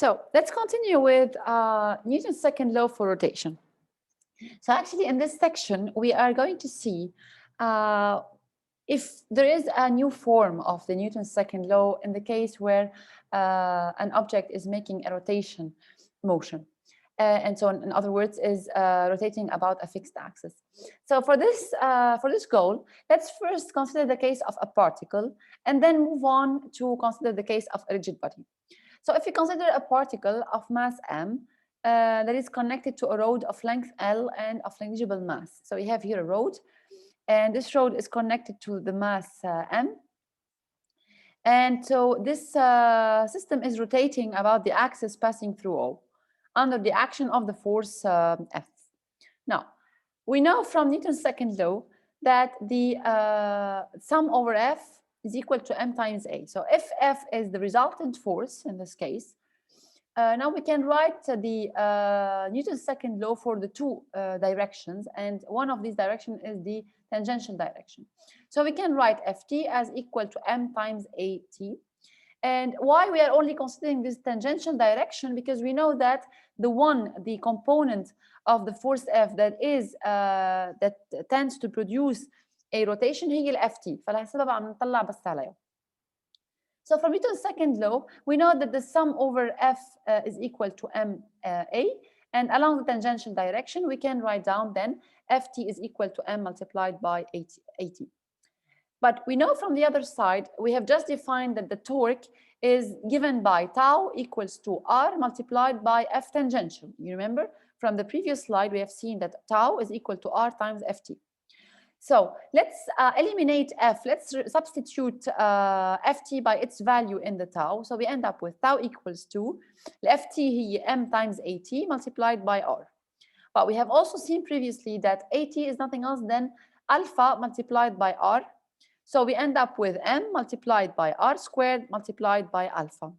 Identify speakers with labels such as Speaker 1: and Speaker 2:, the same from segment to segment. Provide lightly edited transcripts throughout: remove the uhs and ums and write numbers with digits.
Speaker 1: So let's continue with Newton's second law for rotation. So actually in this section, we are going to see if there is a new form of the Newton's second law in the case where an object is making a rotation motion. And so in other words, is rotating about a fixed axis. So for this goal, let's first consider the case of a particle and then move on to consider the case of a rigid body. So if you consider a particle of mass m that is connected to a rod of length L and of negligible mass. So we have here a rod, and this rod is connected to the mass m. And so this system is rotating about the axis passing through O under the action of the force F. Now, we know from Newton's second law that the sum over F is equal to m times a. So if F is the resultant force in this case, now we can write the Newton's second law for the two directions, and one of these directions is the tangential direction. So we can write Ft as equal to m times at. And why we are only considering this tangential direction? Because we know that the component of the force F that tends to produce a rotation هي ال Ft. فلهالسبب عم نطلع بس عليها. So from Newton's second law, we know that the sum over F is equal to ma, and along the tangential direction, we can write down then Ft is equal to m multiplied by at. But we know from the other side, we have just defined that the torque is given by tau equals to r multiplied by F tangential. You remember from the previous slide, we have seen that tau is equal to r times Ft. So let's eliminate F. Let's substitute Ft by its value in the tau. So we end up with tau equals to Ft هي m times at multiplied by r. But we have also seen previously that at is nothing else than alpha multiplied by r. So we end up with m multiplied by r squared multiplied by alpha.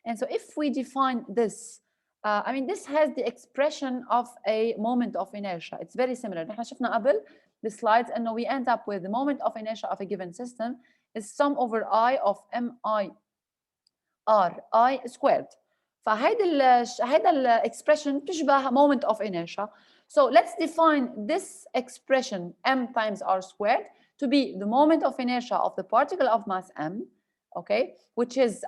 Speaker 1: And so if we define this, I mean, this has the expression of a moment of inertia. It's very similar. نحن شفنا قبل the slides, and we end up with the moment of inertia of a given system is sum over I of mi r I squared. فهيدا الexpression تشبه moment of inertia. So let's define this expression m times r squared to be the moment of inertia of the particle of mass m, okay, which is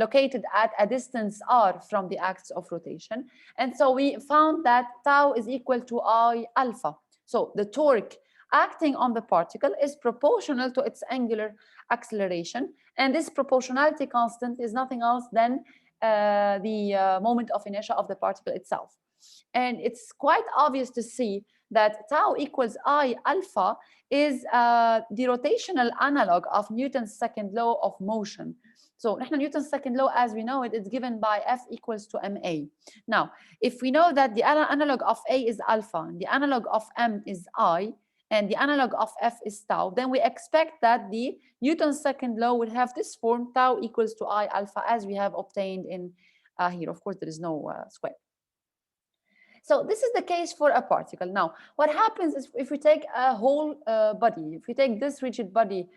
Speaker 1: located at a distance r from the axis of rotation. And so we found that tau is equal to I alpha. So the torque acting on the particle is proportional to its angular acceleration. And this proportionality constant is nothing else than the moment of inertia of the particle itself. And it's quite obvious to see that tau equals I alpha is the rotational analog of Newton's second law of motion. So Newton's second law, as we know it, is given by F equals to ma. Now, if we know that the analog of A is alpha, and the analog of M is I, and the analog of F is tau, then we expect that the Newton's second law would have this form, tau equals to I alpha, as we have obtained in here. Of course, there is no square. So this is the case for a particle. Now, what happens is if we take a whole body, if we take this rigid body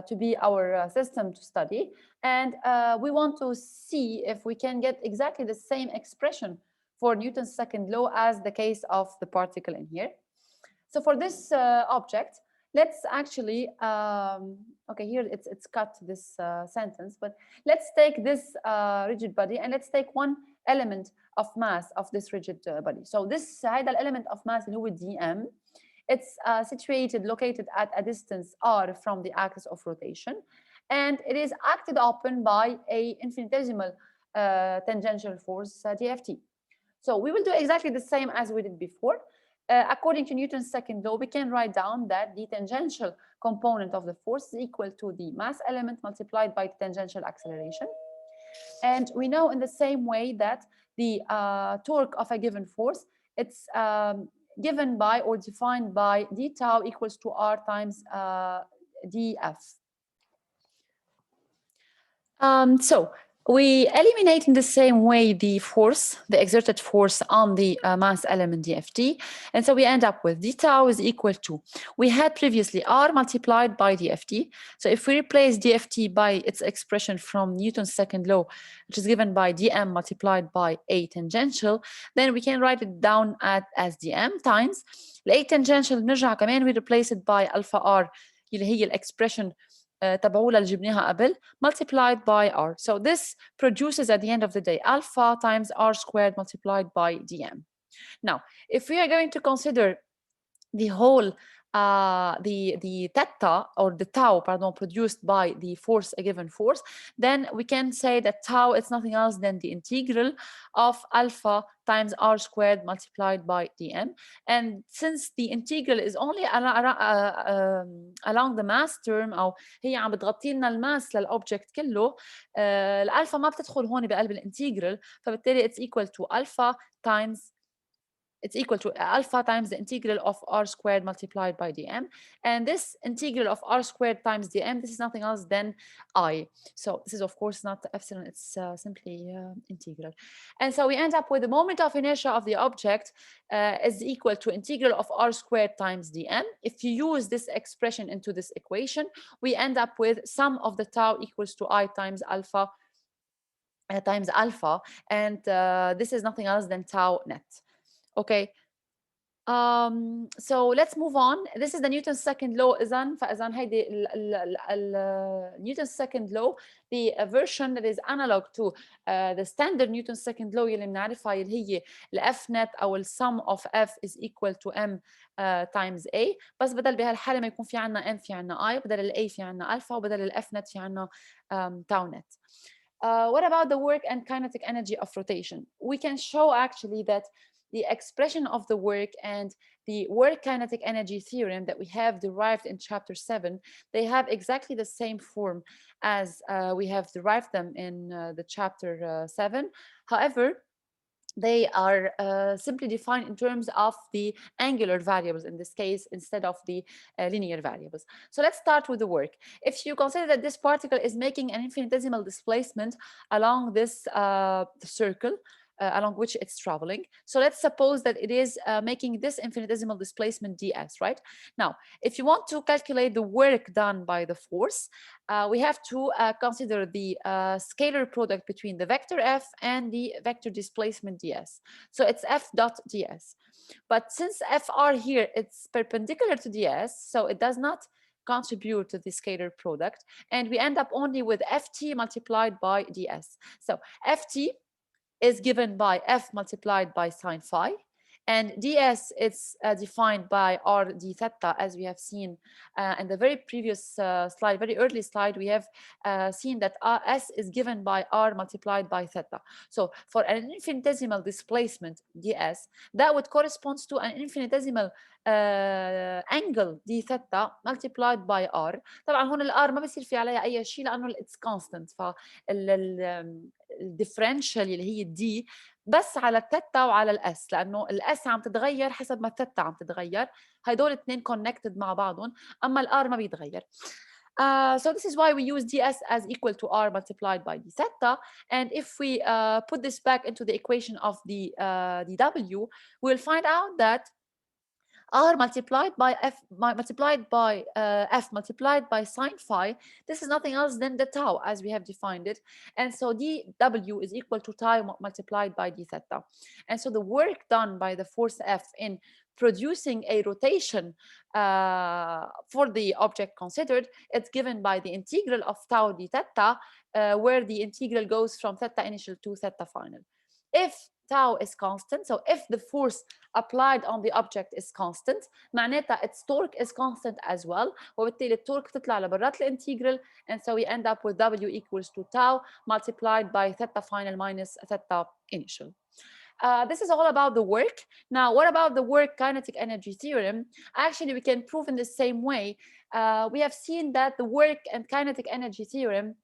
Speaker 1: to be our system to study, and we want to see if we can get exactly the same expression for Newton's second law as the case of the particle in here. So for this object, let's actually, okay, here it's cut this sentence, but let's take this rigid body and let's take one element of mass of this rigid body. So this هذا element of mass اللي هو dm, it's located at a distance r from the axis of rotation, and it is acted upon by a infinitesimal tangential force dft. So we will do exactly the same as we did before. According to Newton's second law, we can write down that the tangential component of the force is equal to the mass element multiplied by the tangential acceleration. And we know in the same way that the torque of a given force, it's given by or defined by d tau equals to r times df. So We eliminate in the same way the force, the exerted force on the mass element dft, and so we end up with d tau is equal to, we had previously r multiplied by dft, so if we replace dft by its expression from Newton's second law, which is given by dm multiplied by a tangential, then we can write it down as dm times a tangential. نرجع كمان we replace it by alpha r اللي هي الاكسبريشن تبعولها اللي جبناها قبل, multiplied by r. So this produces at the end of the day alpha times r squared multiplied by dm. Now, if we are going to consider the whole the theta or the tau, pardon, produced by the force, a given force, then we can say that tau is nothing else than the integral of alpha times r squared multiplied by dm. And since the integral is only along the mass term, أو هي عم بتغطي لنا الماس للأوبجكت كله, الألفا ما بتدخل هون بقلب الانتجرال, فبالتالي it's equal to alpha times the integral of r squared multiplied by dm. And this integral of r squared times dm, this is nothing else than I. So this is of course not epsilon, it's simply integral. And so we end up with the moment of inertia of the object is equal to integral of r squared times dm. If you use this expression into this equation, we end up with sum of the tau equals to I times alpha, and this is nothing else than tau net. Okay, so let's move on. This is the Newton's second law. فإذن هيدي Newton's second law, the version that is analog to the standard Newton's second law اللي بنعرفها اللي هي F net أو sum of F is equal to M times A. بس بدل بهالحالة ما يكون في عنا M في عنا I, بدل ال A في عنا alpha, وبدل ال F net في عنا tau net. What about the work and kinetic energy of rotation? We can show actually that the expression of the work and the work kinetic energy theorem that we have derived in chapter 7, they have exactly the same form as we have derived them in the chapter 7. However, they are simply defined in terms of the angular variables in this case instead of the linear variables. So let's start with the work. If you consider that this particle is making an infinitesimal displacement along this circle, along which it's traveling. So let's suppose that it is making this infinitesimal displacement ds, right? Now, if you want to calculate the work done by the force, we have to consider the scalar product between the vector f and the vector displacement ds. So it's f dot ds. But since fr here, it's perpendicular to ds, so it does not contribute to the scalar product. And we end up only with ft multiplied by ds. So ft is given by f multiplied by sine phi, and ds is defined by r d theta, as we have seen in the very previous slide, very early slide. We have seen that s is given by r multiplied by theta. So for an infinitesimal displacement ds, that would correspond to an infinitesimal angle d theta multiplied by r. طبعا هون الار ما بصير في عليها اي شيء لانه it's constant, الديفرنشال اللي هي الدي بس على الثيتا وعلى الاس، لانه الاس عم تتغير حسب ما الثيتا عم تتغير، هدول الاثنين كونكتد مع بعضهم، اما الار ما بيتغير. So this is why we use ds as equal to r multiplied by d theta. And if we put this back into the equation of the dw, we'll find out that r multiplied by f multiplied by sine phi, this is nothing else than the tau as we have defined it. And so dw is equal to tau multiplied by d theta. And so the work done by the force f in producing a rotation for the object considered, it's given by the integral of tau d theta, where the integral goes from theta initial to theta final. If tau is constant, so if the force applied on the object is constant, معناتها its torque is constant as well, وبالتالي التورك تطلع لبرات الانتجرال, and so we end up with w equals to tau multiplied by theta final minus theta initial. This is all about the work. Now, what about the work kinetic energy theorem? Actually, we can prove in the same way. We have seen that the work and kinetic energy theorem,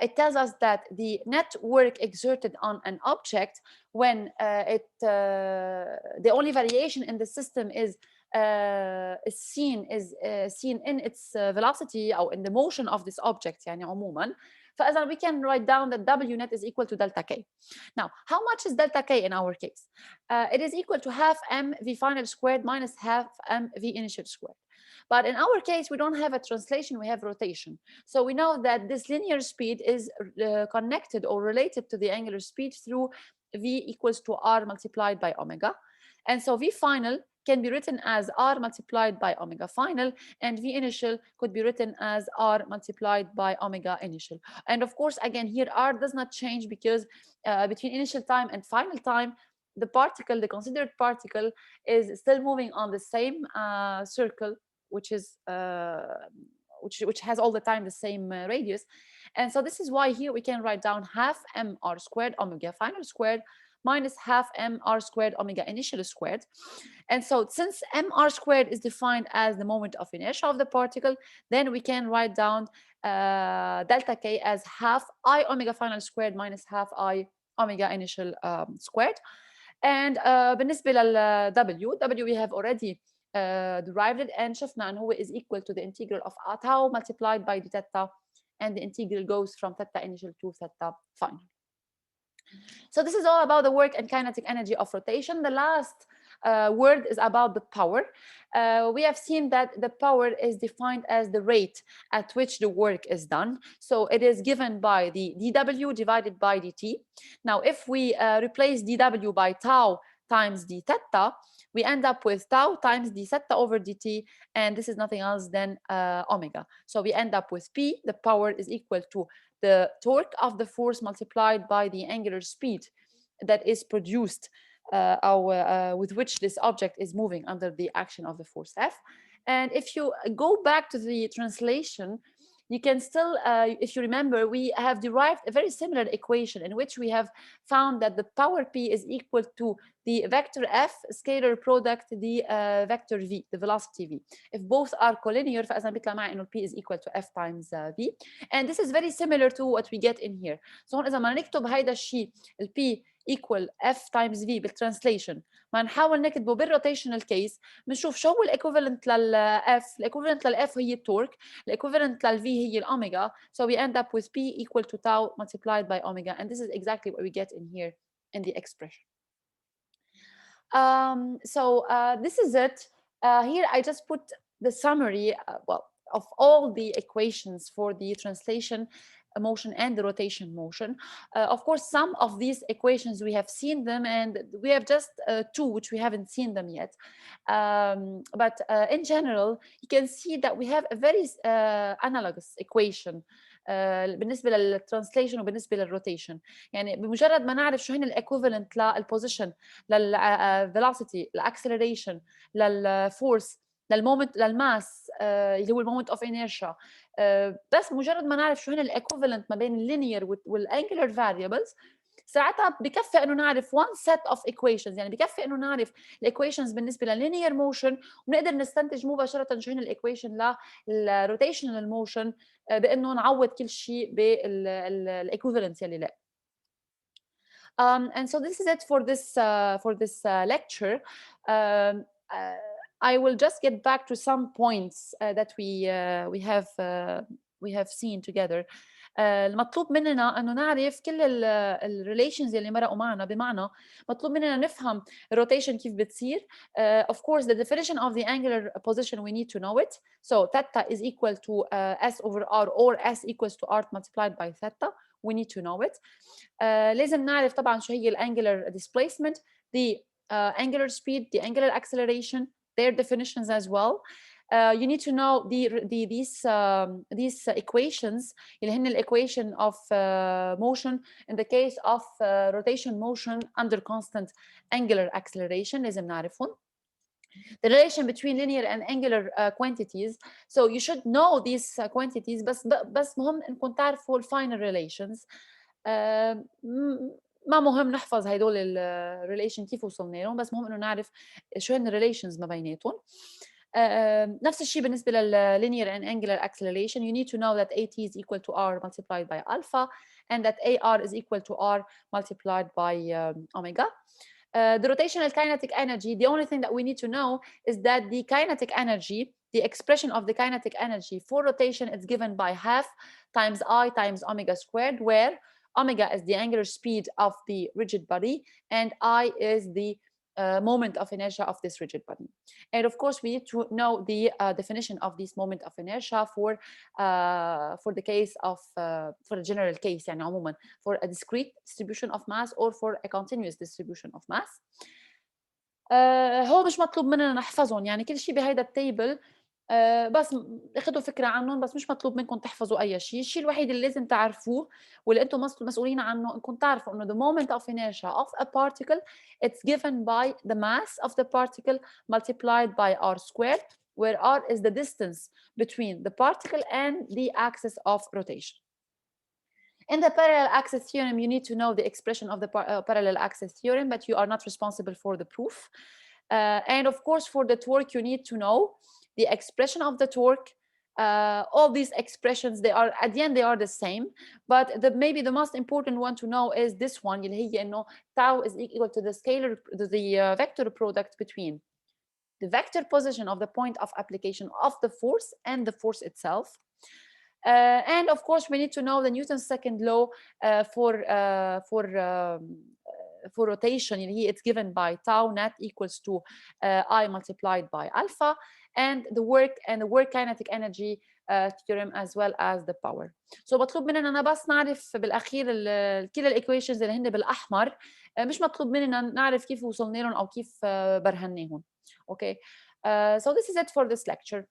Speaker 1: it tells us that the net work exerted on an object when the only variation in the system is seen in its velocity or in the motion of this object يعني عموما. فإذا we can write down that W net is equal to delta K. Now, how much is delta K in our case? It is equal to half m V final squared minus half m V initial squared. But in our case, we don't have a translation, we have rotation. So we know that this linear speed is connected or related to the angular speed through V equals to R multiplied by omega. And so V final can be written as R multiplied by omega final, and V initial could be written as R multiplied by omega initial. And of course, again, here R does not change because between initial time and final time, the particle, the considered particle, is still moving on the same circle, which is which has all the time the same radius. And so this is why here we can write down half mr squared omega final squared minus half mr squared omega initial squared. And so since mr squared is defined as the moment of inertia of the particle, then we can write down delta K as half I omega final squared minus half I omega initial squared. And بالنسبة لل W we have already derived it, and شفنا أنه هو is equal to the integral of tau multiplied by the theta, and the integral goes from theta initial to theta final. So this is all about the work and kinetic energy of rotation. The last word is about the power. We have seen that the power is defined as the rate at which the work is done. So it is given by the dW divided by dt. Now, if we replace dW by tau times d theta, we end up with tau times d theta over dt, and this is nothing else than omega. So we end up with P, the power is equal to the torque of the force multiplied by the angular speed that is produced with which this object is moving under the action of the force F. And if you go back to the translation, you can still, if you remember, we have derived a very similar equation in which we have found that the power P is equal to the vector F scalar product the vector V, the velocity V. If both are collinear, فإذا بيطلع معي إنه P is equal to F times V. And this is very similar to what we get in here. So هون إذا ما نكتب هيدا الشيء ال P equal F times V بالترانسليشن، ما نحاول نكتبه بالروتيشنال كيس، بنشوف شو هو الايكوفالنت للF. الايكوفالنت للF هي التورك، الايكوفالنت للV هي الأوميجا. So we end up with P equal to tau multiplied by omega, and this is exactly what we get in here in the expression. This is it. Here I just put the summary, of all the equations for the translation motion and the rotation motion. Of course, some of these equations we have seen them, and we have just two which we haven't seen them yet. But in general, you can see that we have a very analogous equation بالنسبه للترانسليشن وبالنسبه للروتيشن. يعني بمجرد ما نعرف شو هن الايكوفالنت للبوزيشن للفيلوسيتي للاكسلريشن للفورس للمومنت للماس اللي هو المومنت اوف انيرشيا، بس مجرد ما نعرف شو هن الايكوفالنت ما بين اللينير والانجلر فاريبلز، ساعتها بكفي انه نعرف one set of equations. يعني بكفي انه نعرف الايكويشنز بالنسبه لللينير موشن، ونقدر نستنتج مباشره شو هن الايكويشن للروتيشنال موشن بانه نعوض كل شيء بالايكوفالنت يلي لا. And so this is it for this lecture. I will just get back to some points that we have seen together. المطلوب مننا انه نعرف كل الريليشنز اللي مرقوا معنا، بمعنى مطلوب مننا نفهم الروتيشن كيف بتصير. Of course, the definition of the angular position we need to know it. So theta is equal to S over R, or S equals to R multiplied by theta. We need to know it. لازم نعرف طبعا شو هي الانجلر displacement, the angular speed, the angular acceleration, their definitions as well. You need to know these equations اللي هن equation of motion in the case of rotation motion under constant angular acceleration. لازم نعرفهم. The relation between linear and angular quantities. So you should know these quantities, بس مهم انكم تعرفوا final relations. ما مهم نحفظ هدول الريليشن كيف وصلنا لهم، بس مهم انه نعرف شو هن الريليشنز ما بيناتهم. نفس الشيء بالنسبه للlinear and angular acceleration. You need to know that at is equal to r multiplied by alpha, and that ar is equal to r multiplied by omega. The rotational kinetic energy, the only thing that we need to know is that the kinetic energy, the expression of the kinetic energy for rotation is given by half times I times omega squared, where omega is the angular speed of the rigid body and I is the moment of inertia of this rigid body. And of course, we need to know the definition of this moment of inertia for the case of for a general case يعني عموما for a discrete distribution of mass or for a continuous distribution of mass. هو مش مطلوب مننا نحفظهم، يعني كل شيء بهيدا التيبل بس اخذوا فكره عنهم، بس مش مطلوب منكم تحفظوا اي شيء. الشيء الوحيد اللي لازم تعرفوه واللي انتم مسؤولين عنه انكم تعرفوا انه the moment of inertia of a particle it's given by the mass of the particle multiplied by r squared, where r is the distance between the particle and the axis of rotation. In the parallel axis theorem, you need to know the expression of the parallel axis theorem, but you are not responsible for the proof. And of course, for the torque, you need to know the expression of the torque. All these expressions, they are at the end they are the same, but maybe the most important one to know is this one, اللي هي إنه tau is equal to the scalar, the vector product between the vector position of the point of application of the force and the force itself. And of course, we need to know the Newton's second law for rotation. It's given by tau net equals to I multiplied by alpha, and the work kinetic energy theorem as well as the power. So مطلوب مننا أنا بس نعرف بالأخير كل الإيكويشنز اللي هن بالأحمر، مش مطلوب مننا نعرف كيف وصلنا لهم أو كيف برهناهم. Okay, so this is it for this lecture.